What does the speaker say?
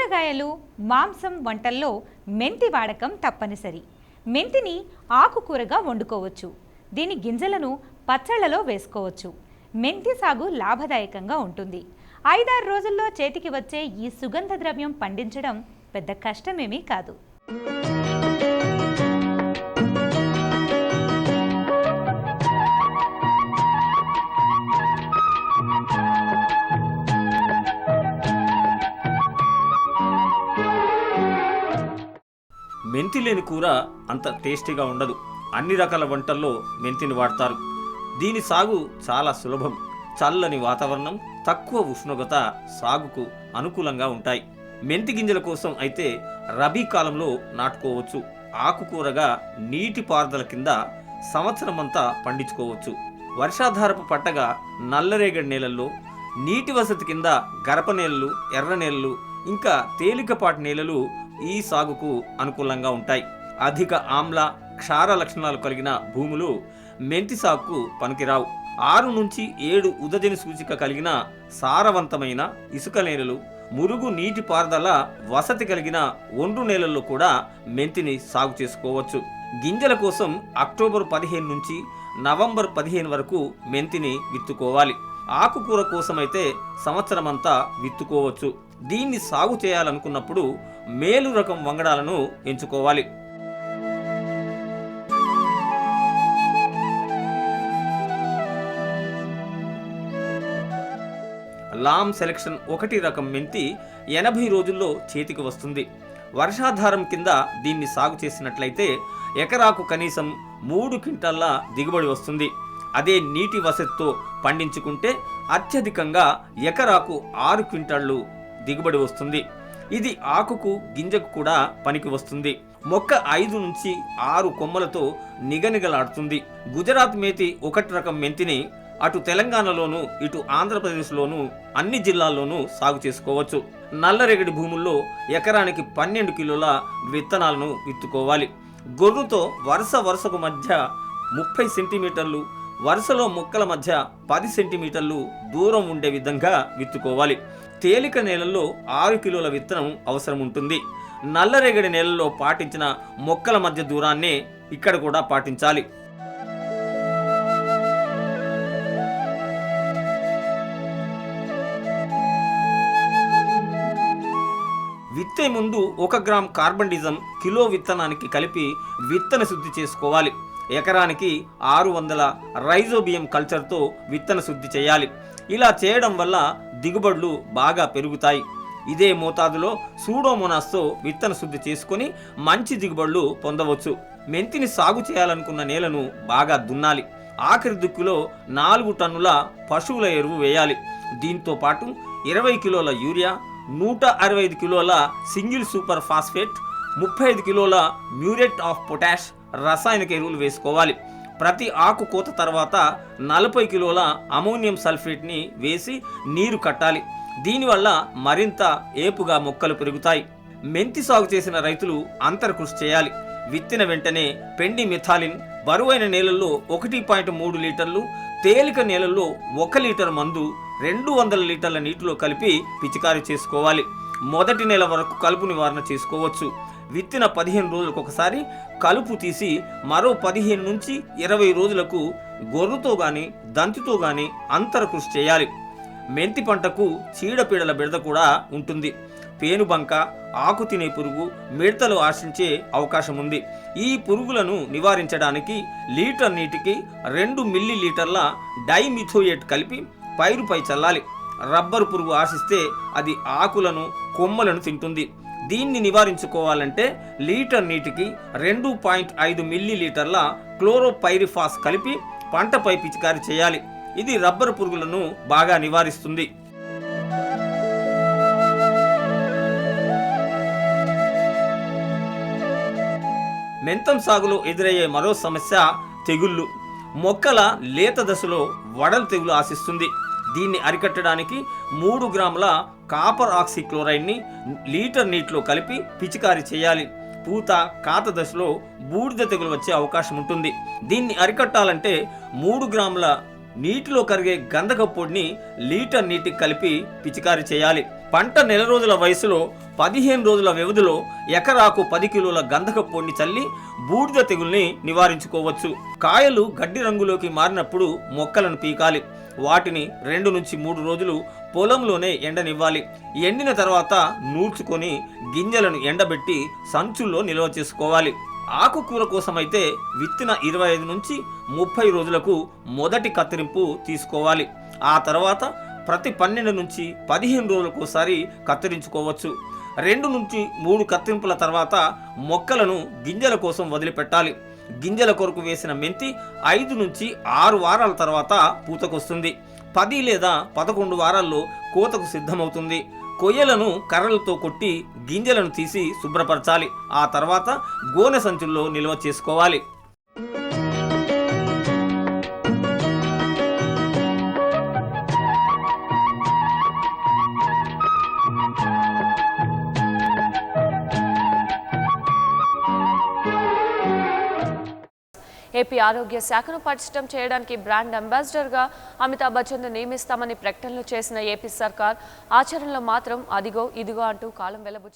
కూరగాయలు, మాంసం వంటల్లో మెంతి వాడకం తప్పనిసరి. మెంతిని ఆకుకూరగా వండుకోవచ్చు. దీని గింజలను పచ్చళ్లలో వేసుకోవచ్చు. మెంతి సాగు లాభదాయకంగా ఉంటుంది. 5-6 రోజుల్లో చేతికి వచ్చే ఈ సుగంధ ద్రవ్యం పండించడం పెద్ద కష్టమేమీ కాదు. మెంతి లేని కూర అంత టేస్టీగా ఉండదు. అన్ని రకాల వంటల్లో మెంతిని వాడతారు. దీని సాగు చాలా సులభం. చల్లని వాతావరణం, తక్కువ ఉష్ణోగ్రత సాగుకు అనుకూలంగా ఉంటాయి. మెంతి గింజల కోసం అయితే రబీ కాలంలో నాటుకోవచ్చు. ఆకుకూరగా నీటి పారుదల కింద సంవత్సరమంతా పండించుకోవచ్చు. వర్షాధారపు పట్టగా నల్లరేగడి నేలల్లో, నీటి వసతి కింద గరప నేలలు, ఎర్ర నేలలు, ఇంకా తేలికపాటి నేలలు ఈ సాగుకు అనుకూలంగా ఉంటాయి. అధిక ఆమ్ల, క్షార లక్షణాలు కలిగిన భూములు మెంతి సాగుకు పనికిరావు. 6 నుంచి 7 ఉదజని సూచిక కలిగిన సారవంతమైన ఇసుక నేలలు, మురుగు నీటి పారుదల వసతి కలిగిన ఒండ్రు నేలల్లో కూడా మెంతిని సాగు చేసుకోవచ్చు. గింజల కోసం అక్టోబర్ 15 నుంచి నవంబర్ 15 వరకు మెంతిని విత్తుకోవాలి. ఆకుకూర కోసమైతే సంవత్సరమంతా విత్తుకోవచ్చు. దీన్ని సాగు చేయాలనుకున్నప్పుడు మేలు రకం వంగడాలను ఎంచుకోవాలి. లామ్ సెలెక్షన్ 1 రకం మెంతి 80 రోజుల్లో చేతికి వస్తుంది. వర్షాధారం కింద దీన్ని సాగు చేసినట్లయితే ఎకరాకు కనీసం 3 క్వింటాళ్ల దిగుబడి వస్తుంది. అదే నీటి వసతితో పండించుకుంటే అత్యధికంగా ఎకరాకు 6 క్వింటాళ్లు దిగుబడి వస్తుంది. ఇది ఆకుకు, గింజకు కూడా పనికి వస్తుంది. మొక్క 5 నుంచి 6 కొమ్మలతో నిగనిగలాడుతుంది. గుజరాత్ మేతి 1 రకం మెంతిని అటు తెలంగాణలోను, ఇటు ఆంధ్రప్రదేశ్లోను అన్ని జిల్లాల్లోనూ సాగు చేసుకోవచ్చు. నల్లరేగడి భూముల్లో ఎకరానికి 12 కిలోల విత్తనాలను విత్తుకోవాలి. గొర్రుతో వరుసకు మధ్య 30 సెంటీమీటర్లు, వరుసలో మొక్కల మధ్య 10 సెంటీమీటర్లు దూరం ఉండే విధంగా విత్తుకోవాలి. తేలిక నేలల్లో 6 కిలోల విత్తనం అవసరం ఉంటుంది. నల్లరేగడి నేలల్లో పాటించిన మొక్కల మధ్య దూరాన్నే ఇక్కడ కూడా పాటించాలి. విత్తే ముందు 1 గ్రామ్ కార్బండిజం కిలో విత్తనానికి కలిపి విత్తన శుద్ధి చేసుకోవాలి. ఎకరానికి 600 రైజోబియం కల్చర్తో విత్తన శుద్ధి చేయాలి. ఇలా చేయడం వల్ల దిగుబడులు బాగా పెరుగుతాయి. ఇదే మోతాదులో సూడోమోనాస్తో విత్తన శుద్ధి చేసుకొని మంచి దిగుబడులు పొందవచ్చు. మెంతిని సాగు చేయాలనుకున్న నేలను బాగా దున్నాలి. ఆఖరి దుక్కులో 4 టన్నుల పశువుల ఎరువు వేయాలి. దీంతో పాటు 20 కిలోల యూరియా, 165 కిలోల సింగిల్ సూపర్ ఫాస్ఫేట్, 35 కిలోల మ్యూరేట్ ఆఫ్ పొటాష్ రసాయనిక ఎరువులు వేసుకోవాలి. ప్రతి ఆకు కోత తర్వాత 40 కిలోల అమోనియం సల్ఫేట్ని వేసి నీరు కట్టాలి. దీనివల్ల మరింత ఏపుగా మొక్కలు పెరుగుతాయి. మెంతి సాగు చేసిన రైతులు అంతర కృషి చేయాలి. విత్తిన వెంటనే పెండి మిథాలిన్ బరువైన నేలల్లో 1.3 లీటర్లు, తేలిక నేలల్లో 1 లీటర్ మందు 200 లీటర్ల నీటిలో కలిపి పిచికారీ చేసుకోవాలి. మొదటి నెల వరకు కలుపు నివారణ చేసుకోవచ్చు. విత్తిన 15 రోజులకు ఒకసారి కలుపు తీసి మరో 15 నుంచి 20 రోజులకు గొర్రుతో గాని, దంతితో గాని అంతర కృషి చేయాలి. మెంతి పంటకు చీడపీడల బెడద కూడా ఉంటుంది. పేనుబంక, ఆకు తినే పురుగు, మిడతలు ఆశించే అవకాశం ఉంది. ఈ పురుగులను నివారించడానికి లీటర్ నీటికి 2 మిల్లీలీటర్ల డైమిథోయేట్ కలిపి పైరుపై చల్లాలి. రబ్బరు పురుగు ఆశిస్తే అది ఆకులను, కొమ్మలను తింటుంది. దీన్ని నివారించుకోవాలంటే లీటర్ నీటికి 2.5 మిల్లీలీటర్ల క్లోరోపైరిఫాస్ కలిపి పంటపై పిచికారీ చేయాలి. ఇది రబ్బరు పురుగులను బాగా నివారిస్తుంది. మెంతం సాగులో ఎదురయ్యే మరో సమస్య తెగుళ్ళు. మొక్కల లేత దశలో వడలు తెగులు ఆశిస్తుంది. దీన్ని అరికట్టడానికి 3 గ్రాముల కాపర్ ఆక్సిక్లోరైడ్ని లీటర్ నీటిలో కలిపి పిచికారీ చేయాలి. పూత, కాత దశలో బూడిద తెగులు వచ్చే అవకాశం ఉంటుంది. దీన్ని అరికట్టాలంటే 3 గ్రాముల నీటిలో కరిగే గంధక పొడిని లీటర్ నీటికి కలిపి పిచికారీ చేయాలి. పంట నెల రోజుల వయసులో 15 రోజుల వ్యవధిలో ఎకరాకు 10 కిలోల గంధకపు పొడిని చల్లి బూడిద తెగుల్ని నివారించుకోవచ్చు. కాయలు గడ్డి రంగులోకి మారినప్పుడు మొక్కలను పీకాలి. వాటిని 2 నుంచి 3 రోజులు పొలంలోనే ఎండనివ్వాలి. ఎండిన తర్వాత నూర్చుకొని గింజలను ఎండబెట్టి సంచుల్లో నిల్వ చేసుకోవాలి. ఆకుకూర కోసమైతే విత్తిన 25 నుంచి 30 రోజులకు మొదటి కత్తిరింపు తీసుకోవాలి. ఆ తర్వాత ప్రతి 12 నుంచి 15 రోజులకోసారి కత్తిరించుకోవచ్చు. 2 నుంచి 3 కత్తిరింపుల తర్వాత మొక్కలను గింజల కోసం వదిలిపెట్టాలి. గింజల కొరకు వేసిన మెంతి 5 నుంచి 6 వారాల తర్వాత పూతకొస్తుంది. 10 లేదా 11 వారాల్లో కోతకు సిద్ధమవుతుంది. కొయ్యలను కర్రలతో కొట్టి గింజలను తీసి శుభ్రపరచాలి. ఆ తర్వాత గోనె సంచుల్లో నిల్వ చేసుకోవాలి. ఏపీ ఆరోగ్య శాఖను పటిష్టం చేయడానికి బ్రాండ్ అంబాసిడర్గా అమితాబ్ బచ్చన్ను నియమిస్తామని ప్రకటనలు చేసిన ఏపీ సర్కార్ ఆచరణలో మాత్రం అదిగో ఇదిగో అంటూ కాలం వెళ్లబుచ్చుతుంది.